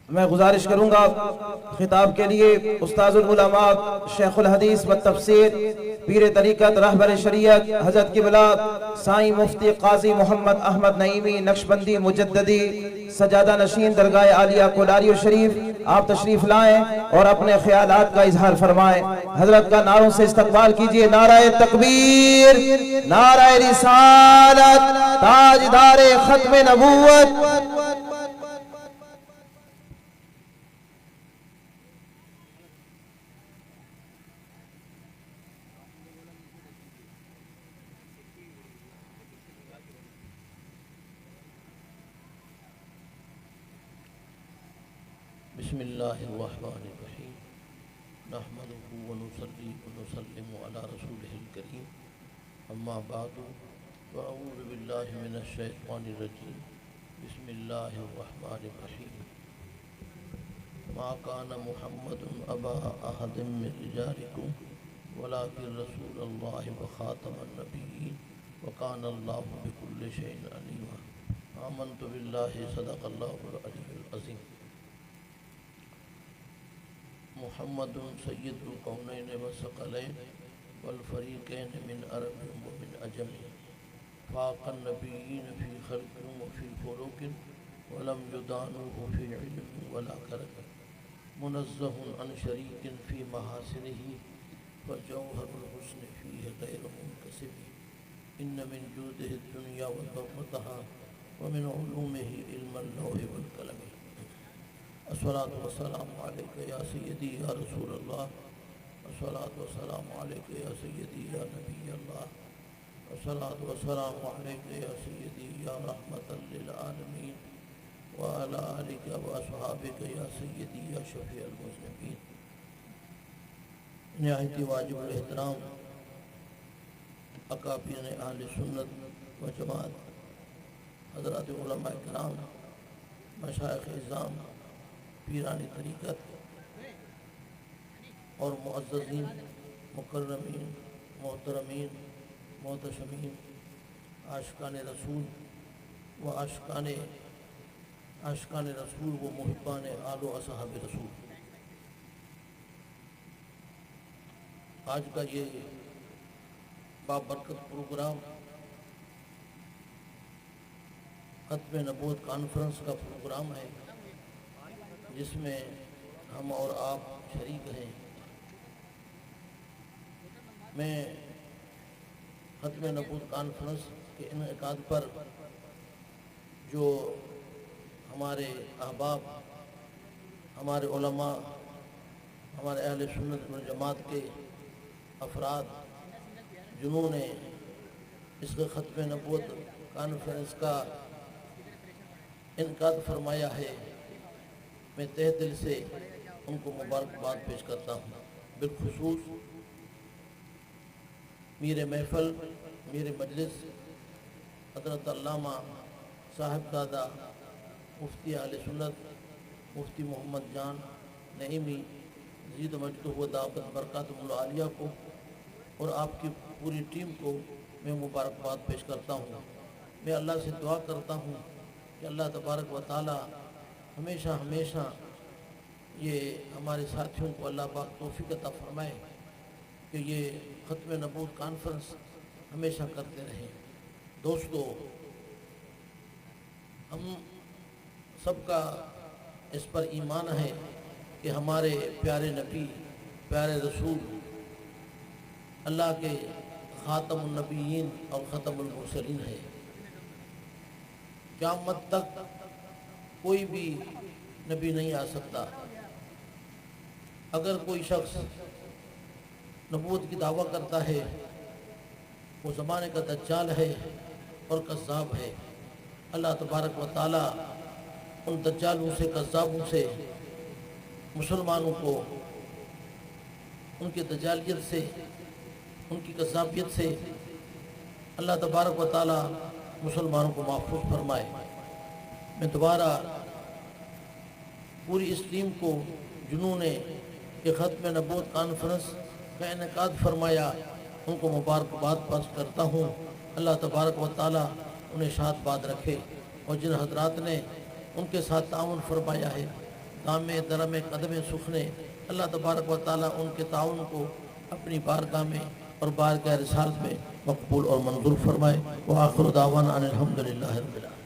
میں گزارش کروں گا خطاب کے لیے استاذ العلماء شیخ الحدیث و تفسیر پیر طریقت رہبر شریعت حضرت قبلہ سائیں مفتی قاضی محمد احمد نعیمی نقشبندی مجددی سجادہ نشین درگاہ عالیہ کولاری شریف آپ تشریف لائیں اور اپنے خیالات کا اظہار فرمائیں۔ حضرت کا نعروں سے استقبال کیجئے۔ نعرہ تکبیر، نعرہ رسالت، تاجدار ختم نبوت۔ بسم اللہ الرحمن الرحیم نحمده ونصلي ونسلم على رسوله الكريم اما بعد فاعوذ باللہ من الشیطان الرجیم بسم اللہ الرحمن الرحیم ما كان محمد ابا احد من رجالكم ولكن رسول اللہ وخاتم النبیین وكان اللہ بكل شيء عليما آمنت باللہ صدق اللہ العلی العظیم محمد سید القونین والثقلین والفریقین من عرب ومن عجم فاق النبیین فی خلق وفی خلق ولم یدانوه فی علم ولا کرم منزہ عن شریک فی محاسنہ فجوہر الحسن فیہ غیر منکسب ان من جودہ الدنیا وضرتها ومن علومہ علم اللوح والقلم الصلاة والسلام علیکہ یا سیدی یا رسول اللہ الصلاة والسلام علیکہ یا سیدی یا نبی اللہ الصلاة والسلام علیکہ یا سیدی یا رحمت للعالمین وعلى آلکہ واصحابکہ یا سیدی یا شفیع المذنبین۔ نہایت واجب الاحترام اکابرین اہل سنت و جماعت حضرات علماء کرام مشائخ اعظام پیرانی طریقت اور معززین مکرمین محترمین محتشمین عاشقان رسول و عاشقان رسول و محبان آل و اصحاب رسول، آج کا یہ بابرکت پروگرام ختم نبوت کانفرنس کا پروگرام ہے جس میں ہم اور آپ شریک ہیں۔ میں ختم نبوت کانفرنس کے انعقاد پر جو ہمارے احباب، ہمارے علماء، ہمارے اہل سنت والجماعت کے افراد جنہوں نے اس کے ختم نبوت کانفرنس کا انعقاد فرمایا ہے، میں تہ دل سے ان کو مبارکباد پیش کرتا ہوں۔ بالخصوص میرے محفل، میرے مجلس حضرت علامہ صاحب زادہ مفتی اہل سنت مفتی محمد جان نعیمی زید مجدہ و دامت برکاتہ العالیہ کو اور آپ کی پوری ٹیم کو میں مبارکباد پیش کرتا ہوں۔ میں اللہ سے دعا کرتا ہوں کہ اللہ تبارک و تعالی ہمیشہ یہ ہمارے ساتھیوں کو اللہ پاک توفیق عطا فرمائے کہ یہ ختم نبوت کانفرنس ہمیشہ کرتے رہیں۔ دوستو، ہم سب کا اس پر ایمان ہے کہ ہمارے پیارے نبی، پیارے رسول اللہ کے خاتم النبیین اور ختم المرسلین ہے۔ قیامت تک کوئی بھی نبی نہیں آ سکتا۔ اگر کوئی شخص نبوت کی دعویٰ کرتا ہے وہ زمانے کا دجال ہے اور کذاب ہے۔ اللہ تبارک و تعالی ان دجالوں سے، کذابوں سے مسلمانوں کو ان کی دجالیت سے، ان کی کذابیت سے اللہ تبارک و تعالی مسلمانوں کو محفوظ فرمائے۔ میں دوبارہ پوری اس ٹیم کو جنہوں نے یہ ختم نبوت کانفرنس کا انعقاد فرمایا ان کو مبارکباد پیش کرتا ہوں۔ اللہ تبارک و تعالی انہیں شاد باد رکھے، اور جن حضرات نے ان کے ساتھ تعاون فرمایا ہے کام درم قدم سخنے، اللہ تبارک و تعالیٰ ان کے تعاون کو اپنی بارگاہ میں اور بارگاہ رسالت میں مقبول اور منظور فرمائے۔ وآخر دعوانا ان الحمدللہ رب العالمین۔